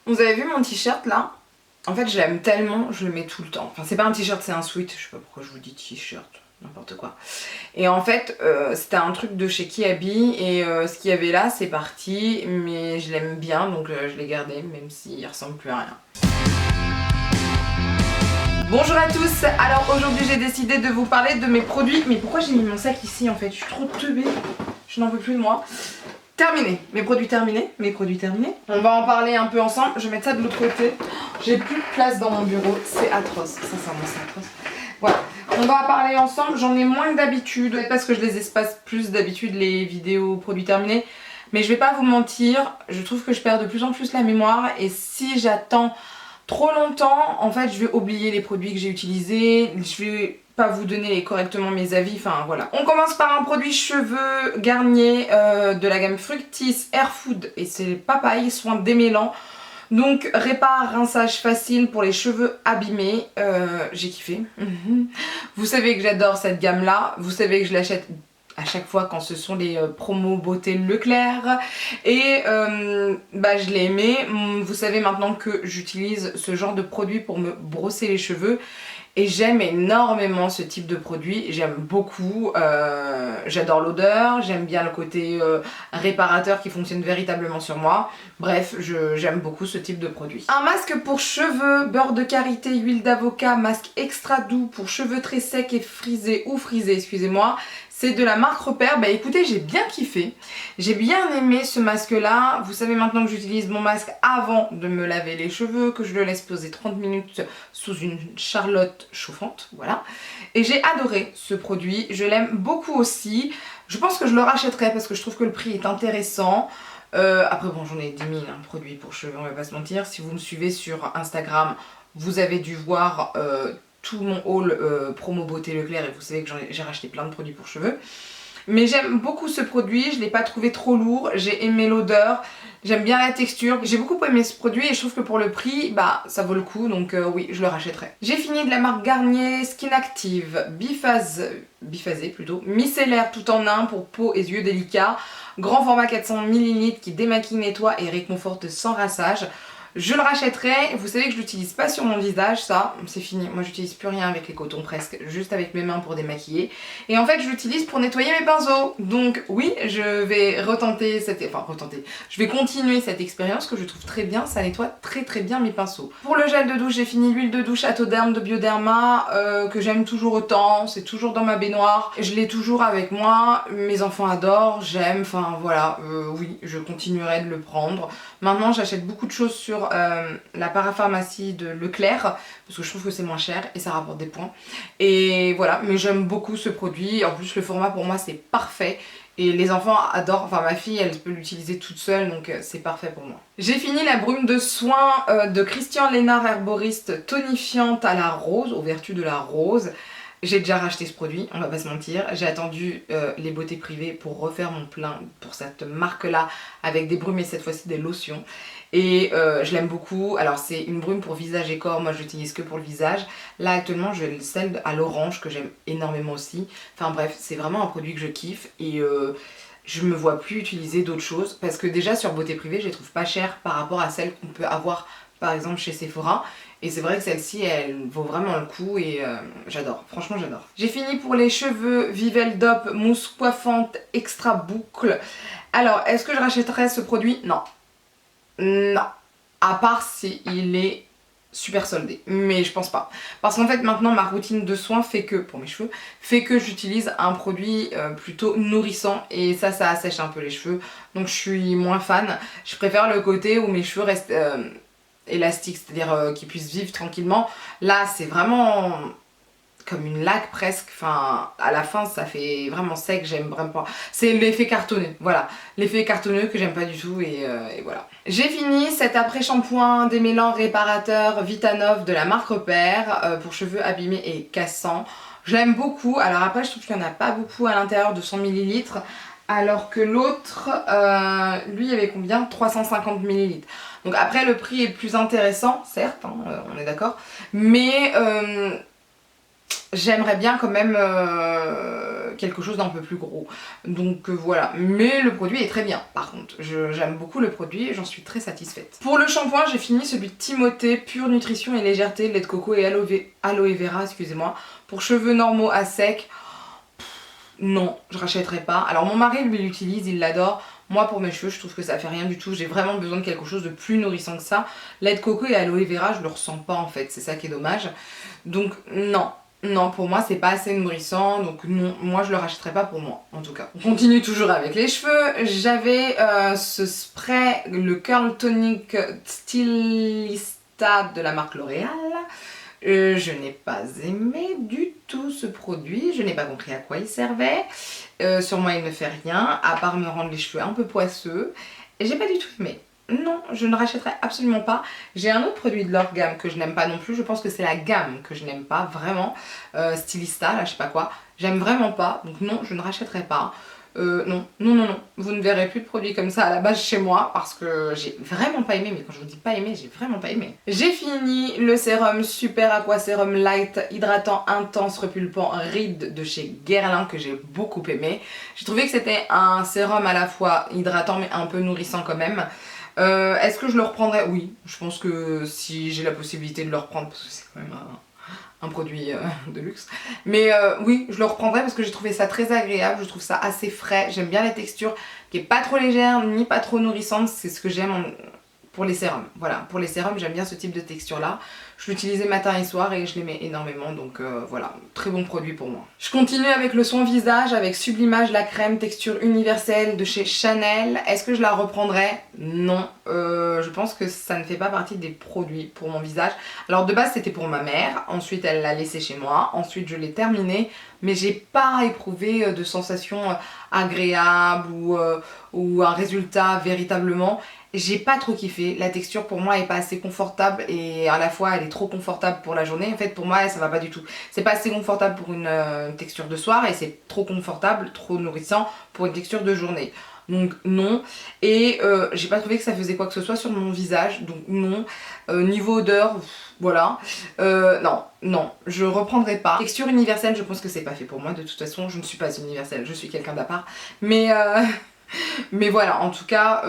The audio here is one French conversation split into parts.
Vous avez vu mon t-shirt là? En fait, je l'aime tellement, je le mets tout le temps. Enfin, c'est pas un t-shirt, c'est un sweat. Je sais pas pourquoi je vous dis t-shirt, n'importe quoi. Et en fait, c'était un truc de chez Kiabi et ce qu'il y avait là, c'est parti. Mais je l'aime bien, donc je l'ai gardé, même s'il ressemble plus à rien. Bonjour à tous. Alors aujourd'hui, j'ai décidé de vous parler de mes produits. Mais pourquoi j'ai mis mon sac ici en fait? Je suis trop teubée. Je n'en veux plus de moi. Terminé, mes produits terminés, On va en parler un peu ensemble, je vais mettre ça de l'autre côté. J'ai plus de place dans mon bureau, c'est atroce, sincèrement c'est atroce. Voilà, on va en parler ensemble, j'en ai moins que d'habitude, parce que je les espace plus d'habitude les vidéos produits terminés. Mais je vais pas vous mentir, je trouve que je perds de plus en plus la mémoire et si j'attends trop longtemps, en fait je vais oublier les produits que j'ai utilisés, je vais pas vous donner correctement mes avis, enfin voilà. On commence par un produit cheveux Garnier de la gamme Fructis Air Food et c'est papaye, soin démêlant. Donc répare, rinçage facile pour les cheveux abîmés, j'ai kiffé. Vous savez que j'adore cette gamme là, vous savez que je l'achète à chaque fois quand ce sont les promos beauté Leclerc et je l'ai aimé. Vous savez maintenant que j'utilise ce genre de produit pour me brosser les cheveux et j'aime énormément ce type de produit, j'aime beaucoup, j'adore l'odeur, j'aime bien le côté réparateur qui fonctionne véritablement sur moi. Bref, j'aime beaucoup ce type de produit. Un masque pour cheveux, beurre de karité, huile d'avocat, masque extra doux pour cheveux très secs et frisés ou frisés, excusez-moi. C'est de la marque Repère. Bah écoutez, j'ai bien kiffé. J'ai bien aimé ce masque là. Vous savez maintenant que j'utilise mon masque avant de me laver les cheveux, que je le laisse poser 30 minutes sous une charlotte chauffante. Voilà. Et j'ai adoré ce produit. Je l'aime beaucoup aussi. Je pense que je le rachèterai parce que je trouve que le prix est intéressant. Après bon, j'en ai 10 000 produits pour cheveux, on va pas se mentir. Si vous me suivez sur Instagram, vous avez dû voir tout mon haul promo beauté Leclerc et vous savez que j'ai racheté plein de produits pour cheveux. Mais j'aime beaucoup ce produit, je l'ai pas trouvé trop lourd, j'ai aimé l'odeur, j'aime bien la texture. J'ai beaucoup aimé ce produit et je trouve que pour le prix, bah ça vaut le coup, donc oui, je le rachèterai. J'ai fini de la marque Garnier Skin Active biphasé plutôt, micellaire tout en un pour peau et yeux délicats, grand format 400 ml qui démaquille, nettoie et réconforte sans rinçage. Je le rachèterai, vous savez que je l'utilise pas sur mon visage, ça, c'est fini. Moi j'utilise plus rien avec les cotons presque, juste avec mes mains pour démaquiller. Et en fait je l'utilise pour nettoyer mes pinceaux. Donc oui, je vais je vais continuer cette expérience que je trouve très bien, ça nettoie très bien mes pinceaux. Pour le gel de douche, j'ai fini l'huile de douche Atoderm de Bioderma, que j'aime toujours autant, c'est toujours dans ma baignoire. Je l'ai toujours avec moi, mes enfants adorent, j'aime, enfin voilà, oui, je continuerai de le prendre. Maintenant j'achète beaucoup de choses sur la parapharmacie de Leclerc parce que je trouve que c'est moins cher et ça rapporte des points et voilà, mais j'aime beaucoup ce produit. En plus le format pour moi c'est parfait et les enfants adorent, enfin ma fille elle peut l'utiliser toute seule donc c'est parfait pour moi. J'ai fini la brume de soin de Christian Lénard Herboriste tonifiante à la rose, aux vertus de la rose. J'ai déjà racheté ce produit, on va pas se mentir. J'ai attendu les beautés privées pour refaire mon plein pour cette marque là avec des brumes et cette fois-ci des lotions. Et je l'aime beaucoup. Alors c'est une brume pour visage et corps, moi je l'utilise que pour le visage. Là actuellement j'ai celle à l'orange que j'aime énormément aussi. Enfin bref, c'est vraiment un produit que je kiffe et je me vois plus utiliser d'autres choses parce que déjà sur beauté privée je les trouve pas chères par rapport à celles qu'on peut avoir par exemple chez Sephora. Et c'est vrai que celle-ci elle vaut vraiment le coup et j'adore, franchement j'adore. J'ai fini pour les cheveux Vivel Dop mousse coiffante extra boucle. Alors est-ce que je rachèterais ce produit? Non. Non. À part si il est super soldé, mais je pense pas. Parce qu'en fait maintenant ma routine de soins fait que, pour mes cheveux, fait que j'utilise un produit plutôt nourrissant et ça assèche un peu les cheveux. Donc je suis moins fan. Je préfère le côté où mes cheveux restent élastique, c'est-à-dire qu'ils puissent vivre tranquillement. Là c'est vraiment comme une laque presque, enfin à la fin ça fait vraiment sec, j'aime vraiment pas. C'est l'effet cartonneux, voilà, l'effet cartonneux que j'aime pas du tout et voilà. J'ai fini cet après-shampoing démêlant réparateur Vitanov de la marque Repère pour cheveux abîmés et cassants. Je l'aime beaucoup, alors après je trouve qu'il n'y en a pas beaucoup à l'intérieur de 100 ml. Alors que l'autre, lui il y avait combien? 350 ml. Donc après le prix est plus intéressant, certes, hein, on est d'accord. Mais j'aimerais bien quand même quelque chose d'un peu plus gros. Donc voilà, mais le produit est très bien par contre, j'aime beaucoup le produit et j'en suis très satisfaite. Pour le shampoing, j'ai fini celui de Timothée, pure nutrition et légèreté, lait de coco et aloe vera, excusez-moi. Pour cheveux normaux à sec, non, je rachèterai pas. Alors mon mari lui l'utilise, il l'adore. Moi pour mes cheveux je trouve que ça fait rien du tout, j'ai vraiment besoin de quelque chose de plus nourrissant que ça. Lait de coco et aloe vera je le ressens pas en fait, c'est ça qui est dommage. Donc non, non pour moi c'est pas assez nourrissant, donc non, moi je le rachèterai pas pour moi en tout cas. On continue toujours avec les cheveux, j'avais ce spray, le Curl Tonic Stylista de la marque L'Oréal. Je n'ai pas aimé du tout ce produit, je n'ai pas compris à quoi il servait. Sur moi il ne fait rien, à part me rendre les cheveux un peu poisseux. Et j'ai pas du tout aimé. Non, je ne rachèterai absolument pas. J'ai un autre produit de leur gamme que je n'aime pas non plus. Je pense que c'est la gamme que je n'aime pas, vraiment. Stylista, là je sais pas quoi. J'aime vraiment pas, donc non, je ne rachèterai pas. Non, non, non, non, vous ne verrez plus de produits comme ça à la base chez moi parce que j'ai vraiment pas aimé, mais quand je vous dis pas aimé, j'ai vraiment pas aimé. J'ai fini le sérum Super Aqua Sérum Light hydratant intense repulpant ride de chez Guerlain que j'ai beaucoup aimé. J'ai trouvé que c'était un sérum à la fois hydratant mais un peu nourrissant quand même. Est-ce que je le reprendrai? Oui, je pense que si j'ai la possibilité de le reprendre parce que c'est quand même un produit de luxe. Mais oui, je le reprendrai parce que j'ai trouvé ça très agréable, je trouve ça assez frais, j'aime bien la texture qui est pas trop légère ni pas trop nourrissante, c'est ce que j'aime pour les sérums. Voilà, pour les sérums j'aime bien ce type de texture là. Je l'utilisais matin et soir et je l'aimais énormément, donc voilà, très bon produit pour moi. Je continue avec le soin visage avec Sublimage la crème texture universelle de chez Chanel. Est-ce que je la reprendrai? Non, je pense que ça ne fait pas partie des produits pour mon visage. Alors de base c'était pour ma mère, ensuite elle l'a laissé chez moi, ensuite je l'ai terminé, mais j'ai pas éprouvé de sensation agréable ou un résultat véritablement. J'ai pas trop kiffé, la texture pour moi est pas assez confortable et à la fois elle est trop confortable pour la journée. En fait pour moi ça va pas du tout. C'est pas assez confortable pour une texture de soir et c'est trop confortable, trop nourrissant pour une texture de journée. Donc non, et j'ai pas trouvé que ça faisait quoi que ce soit sur mon visage, donc non. Niveau odeur, voilà, non, non, je reprendrai pas. Texture universelle, je pense que c'est pas fait pour moi, de toute façon je ne suis pas universelle, je suis quelqu'un d'à part. Mais voilà, en tout cas,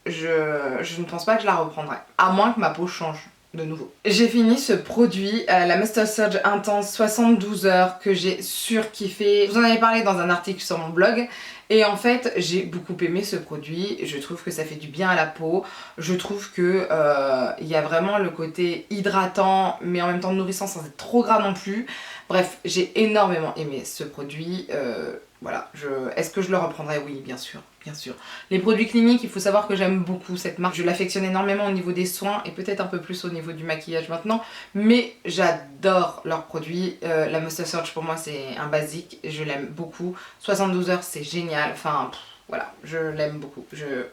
je ne pense pas que je la reprendrai, à moins que ma peau change de nouveau. J'ai fini ce produit, la Master Surge Intense 72 heures que j'ai surkiffé. Je vous en avais parlé dans un article sur mon blog et en fait j'ai beaucoup aimé ce produit. Je trouve que ça fait du bien à la peau. Je trouve que il y a vraiment le côté hydratant mais en même temps nourrissant sans être trop gras non plus. Bref, j'ai énormément aimé ce produit. Voilà, est-ce que je le reprendrai? Oui, bien sûr, bien sûr. Les produits cliniques, il faut savoir que j'aime beaucoup cette marque. Je l'affectionne énormément au niveau des soins et peut-être un peu plus au niveau du maquillage maintenant. Mais j'adore leurs produits. La Master Surge pour moi c'est un basique, je l'aime beaucoup. 72 heures c'est génial, enfin... Voilà, je l'aime beaucoup.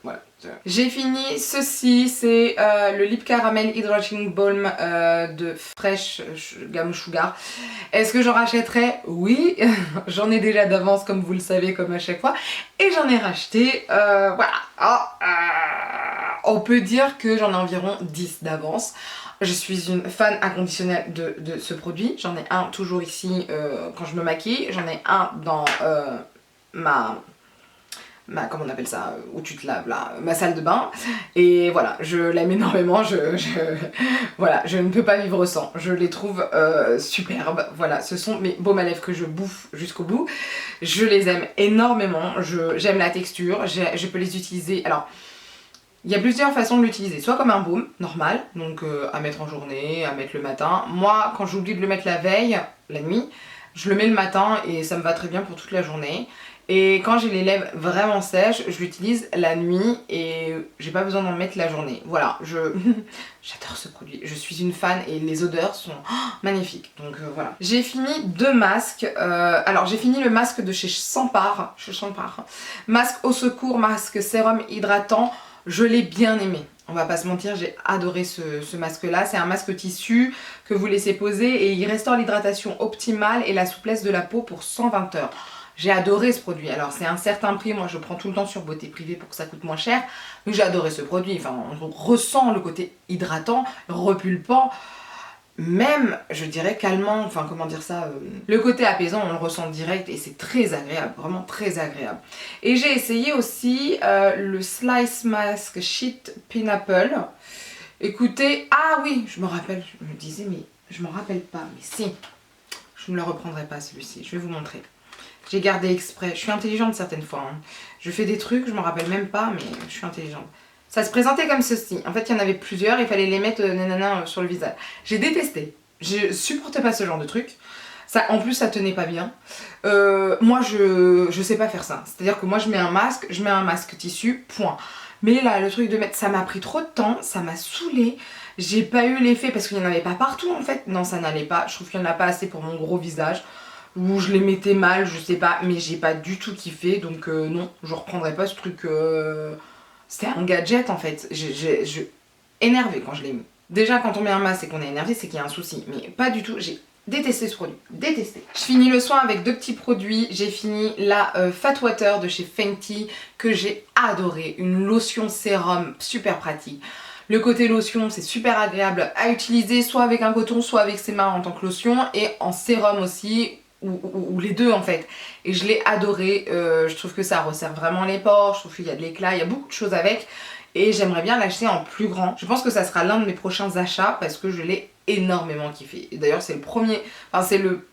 Voilà. J'ai fini ceci, c'est le Lip Caramel Hydrating Balm de Fresh gamme Sugar. Est-ce que j'en rachèterai? Oui, j'en ai déjà d'avance comme vous le savez, comme à chaque fois. Et j'en ai racheté, voilà. On peut dire que j'en ai environ 10 d'avance. Je suis une fan inconditionnelle de ce produit. J'en ai un toujours ici quand je me maquille. J'en ai un dans comment on appelle ça, où tu te laves là, ma salle de bain, et voilà, je l'aime énormément, voilà, je ne peux pas vivre sans, je les trouve superbes, voilà, ce sont mes baumes à lèvres que je bouffe jusqu'au bout, je les aime énormément, j'aime la texture, je peux les utiliser, alors, il y a plusieurs façons de l'utiliser, soit comme un baume, normal, donc à mettre en journée, à mettre le matin, moi, quand j'oublie de le mettre la veille, la nuit, je le mets le matin et ça me va très bien pour toute la journée. Et quand j'ai les lèvres vraiment sèches, je l'utilise la nuit et j'ai pas besoin d'en mettre la journée. Voilà, j'adore ce produit, je suis une fan et les odeurs sont magnifiques. Donc voilà. J'ai fini deux masques. Alors j'ai fini le masque de chez Sampar. Masque au secours, masque sérum hydratant. Je l'ai bien aimé. On va pas se mentir, j'ai adoré ce masque là. C'est un masque tissu que vous laissez poser et il restaure l'hydratation optimale et la souplesse de la peau pour 120 heures. J'ai adoré ce produit. Alors c'est un certain prix, moi je prends tout le temps sur Beauté Privée pour que ça coûte moins cher. Mais j'ai adoré ce produit, enfin on ressent le côté hydratant, repulpant. même, je dirais, calmant, enfin comment dire ça, le côté apaisant, on le ressent direct et c'est très agréable, vraiment très agréable. Et j'ai essayé aussi le Slice Mask Sheet Pineapple. Écoutez, ah oui, je me rappelle, je me disais, mais je m'en rappelle pas, mais si, je ne le reprendrai pas celui-ci, je vais vous montrer. J'ai gardé exprès, je suis intelligente certaines fois, hein. Je fais des trucs, je m'en rappelle même pas, mais je suis intelligente. Ça se présentait comme ceci. En fait, il y en avait plusieurs, il fallait les mettre sur le visage. J'ai détesté. Je supportais pas ce genre de truc. Ça, en plus, ça tenait pas bien. Moi, je sais pas faire ça. C'est-à-dire que moi, je mets un masque tissu, point. Mais là, le truc de mettre, ça m'a pris trop de temps, ça m'a saoulée. J'ai pas eu l'effet parce qu'il y en avait pas partout en fait. Non, ça n'allait pas. Je trouve qu'il y en a pas assez pour mon gros visage. Ou je les mettais mal, je sais pas. Mais j'ai pas du tout kiffé. Donc non, je reprendrai pas ce truc. C'était un gadget en fait. Énervé quand je l'ai mis. Déjà, quand on met un masque et qu'on est énervé, c'est qu'il y a un souci. Mais pas du tout. J'ai détesté ce produit. Détesté. Je finis le soin avec 2 petits produits. J'ai fini la Fat Water de chez Fenty que j'ai adoré. Une lotion sérum super pratique. Le côté lotion, c'est super agréable à utiliser, soit avec un coton, soit avec ses mains en tant que lotion, et en sérum aussi, ou les deux en fait. Et je l'ai adoré, je trouve que ça resserre vraiment les pores, je trouve qu'il y a de l'éclat, il y a beaucoup de choses avec. Et j'aimerais bien l'acheter en plus grand. Je pense que ça sera l'un de mes prochains achats parce que je l'ai énormément kiffé. Et d'ailleurs c'est le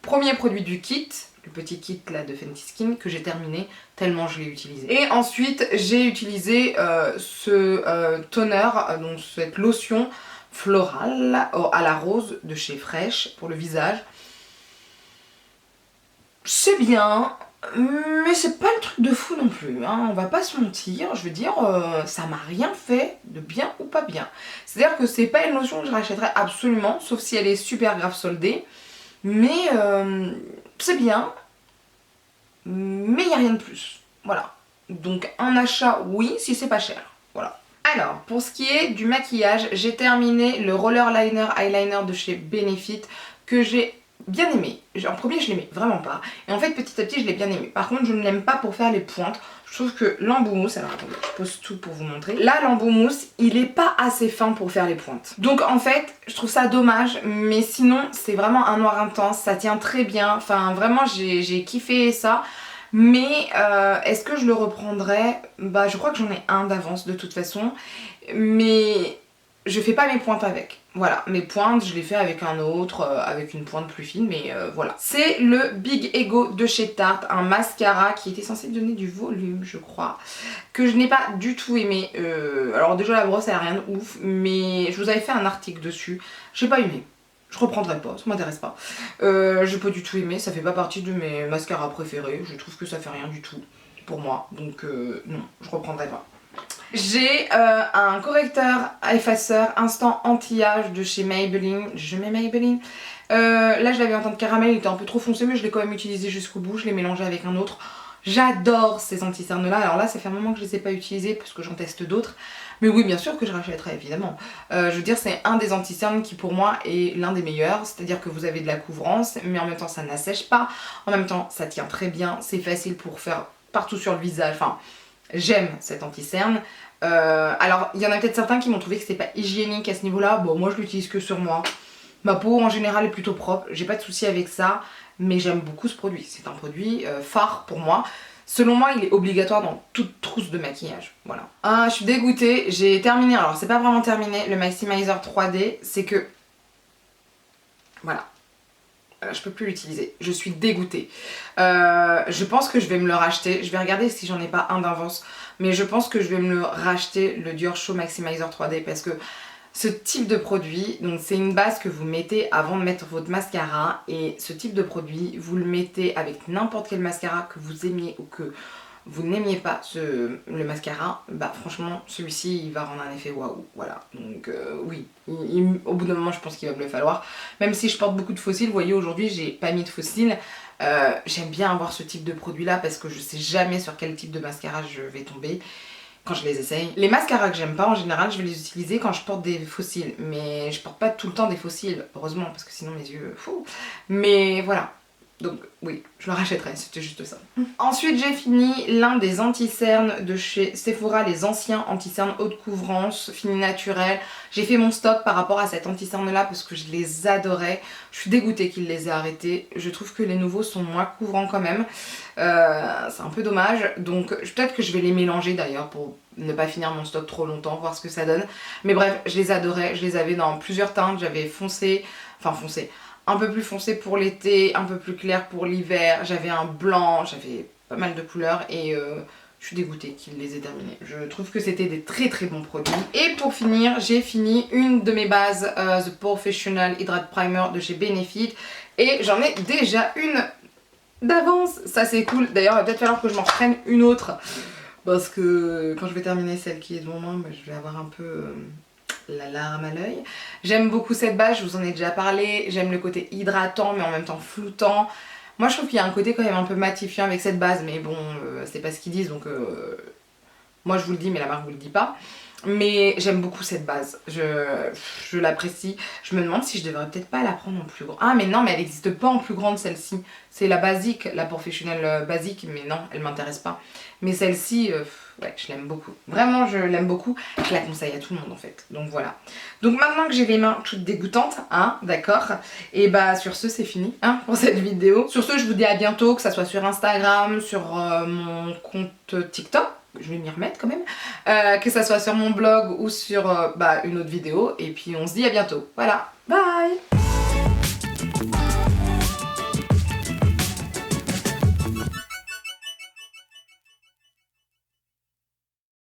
premier produit du kit, le petit kit là de Fenty Skin que j'ai terminé tellement je l'ai utilisé. Et ensuite j'ai utilisé ce toner, donc cette lotion florale à la rose de chez Fresh pour le visage. C'est bien, mais c'est pas le truc de fou non plus, hein. On va pas se mentir, je veux dire, ça m'a rien fait de bien ou pas bien. C'est-à-dire que c'est pas une lotion que je rachèterais absolument, sauf si elle est super grave soldée. Mais c'est bien, mais il n'y a rien de plus. Voilà. Donc un achat, oui, si c'est pas cher. Voilà. Alors, pour ce qui est du maquillage, j'ai terminé le Roller Liner Eyeliner de chez Benefit que j'ai bien aimé. En premier, je l'aimais vraiment pas. Et en fait, petit à petit, je l'ai bien aimé. Par contre, je ne l'aime pas pour faire les pointes. Je trouve que l'embout mousse, alors attendez, je pose tout pour vous montrer. Là, l'embout mousse, il est pas assez fin pour faire les pointes. Donc en fait, je trouve ça dommage, mais sinon, c'est vraiment un noir intense, ça tient très bien. Enfin, vraiment, j'ai kiffé ça. Mais est-ce que je le reprendrai? Bah, je crois que j'en ai un d'avance de toute façon. Mais je fais pas mes pointes avec. Voilà, mes pointes, je les fais avec un autre, avec une pointe plus fine, mais voilà. C'est le Big Ego de chez Tarte, un mascara qui était censé donner du volume, je crois, que je n'ai pas du tout aimé. Alors déjà, la brosse, elle a rien de ouf, mais je vous avais fait un article dessus. J'ai pas aimé. Je reprendrai pas, ça m'intéresse pas. J'ai pas du tout aimé, ça fait pas partie de mes mascaras préférés. Je trouve que ça fait rien du tout pour moi, donc non, je reprendrai pas. J'ai un correcteur effaceur instant anti-âge de chez Maybelline. Je mets Maybelline. Là je l'avais en teinte caramel, il était un peu trop foncé mais je l'ai quand même utilisé jusqu'au bout. Je l'ai mélangé avec un autre. J'adore ces anti-cernes là. Alors là ça fait un moment que je les ai pas utilisés parce que j'en teste d'autres. Mais oui bien sûr que je rachèterai évidemment. Je veux dire c'est un des anti-cernes qui pour moi est l'un des meilleurs. C'est-à-dire que vous avez de la couvrance mais en même temps ça n'assèche pas. En même temps ça tient très bien. C'est facile pour faire partout sur le visage. Enfin j'aime cet anti-cerne. Alors il y en a peut-être certains qui m'ont trouvé que c'était pas hygiénique à ce niveau là. Bon moi je l'utilise que sur moi. Ma peau en général est plutôt propre, j'ai pas de souci avec ça. Mais j'aime beaucoup ce produit, c'est un produit phare pour moi. Selon moi il est obligatoire dans toute trousse de maquillage, voilà. Ah je suis dégoûtée, j'ai terminé, alors c'est pas vraiment terminé, le Maximizer 3D. C'est que voilà, je peux plus l'utiliser, je suis dégoûtée. Je pense que je vais me le racheter, je vais regarder si j'en ai pas un d'avance. Mais je pense que je vais me le racheter, le Dior Show Maximizer 3D, parce que ce type de produit, donc c'est une base que vous mettez avant de mettre votre mascara. Et ce type de produit, vous le mettez avec n'importe quel mascara que vous aimiez ou que vous n'aimiez pas le mascara, bah franchement celui-ci il va rendre un effet waouh, voilà. Donc oui, au bout d'un moment je pense qu'il va me le falloir. Même si je porte beaucoup de faux cils, vous voyez aujourd'hui j'ai pas mis de faux cils. J'aime bien avoir ce type de produit là parce que je sais jamais sur quel type de mascara je vais tomber quand je les essaye. Les mascaras que j'aime pas en général je vais les utiliser quand je porte des faux cils. Mais je porte pas tout le temps des faux cils, heureusement parce que sinon mes yeux fou. Mais voilà. Donc oui, je le rachèterai, c'était juste ça. Ensuite j'ai fini l'un des anti-cernes de chez Sephora, les anciens anti-cernes haute couvrance, fini naturel. J'ai fait mon stock par rapport à cet anti-cerne là parce que je les adorais. Je suis dégoûtée qu'ils les aient arrêtés. Je trouve que les nouveaux sont moins couvrants quand même. C'est un peu dommage. Donc peut-être que je vais les mélanger d'ailleurs pour ne pas finir mon stock trop longtemps, voir ce que ça donne. Mais bref, je les adorais. Je les avais dans plusieurs teintes. J'avais foncé, enfin foncé, un peu plus foncé pour l'été, un peu plus clair pour l'hiver, j'avais un blanc, j'avais pas mal de couleurs et je suis dégoûtée qu'ils les aient terminés. Je trouve que c'était des très très bons produits. Et pour finir, j'ai fini une de mes bases, The Professional Hydrate Primer de chez Benefit et j'en ai déjà une d'avance, ça c'est cool. D'ailleurs il va peut-être falloir que je m'en reprenne une autre parce que quand je vais terminer celle qui est devant moi, je vais avoir un peu... la larme à l'œil. J'aime beaucoup cette base, je vous en ai déjà parlé. J'aime le côté hydratant mais en même temps floutant. Moi je trouve qu'il y a un côté quand même un peu matifiant avec cette base, mais bon, c'est pas ce qu'ils disent donc moi je vous le dis mais la marque vous le dit pas. Mais j'aime beaucoup cette base, je l'apprécie. Je me demande si je devrais peut-être pas la prendre en plus grande. Ah mais non, mais elle n'existe pas en plus grande celle-ci. C'est la basique, la professionnelle basique, mais non, elle m'intéresse pas. Mais celle-ci, ouais, je l'aime beaucoup. Vraiment, je l'aime beaucoup. Je la conseille à tout le monde en fait. Donc voilà. Donc maintenant que j'ai les mains toutes dégoûtantes, hein, d'accord. Et bah sur ce, c'est fini, hein, pour cette vidéo. Sur ce, je vous dis à bientôt, que ça soit sur Instagram, sur mon compte TikTok. Je vais m'y remettre quand même, que ça soit sur mon blog ou sur une autre vidéo, et puis on se dit à bientôt. Voilà, bye.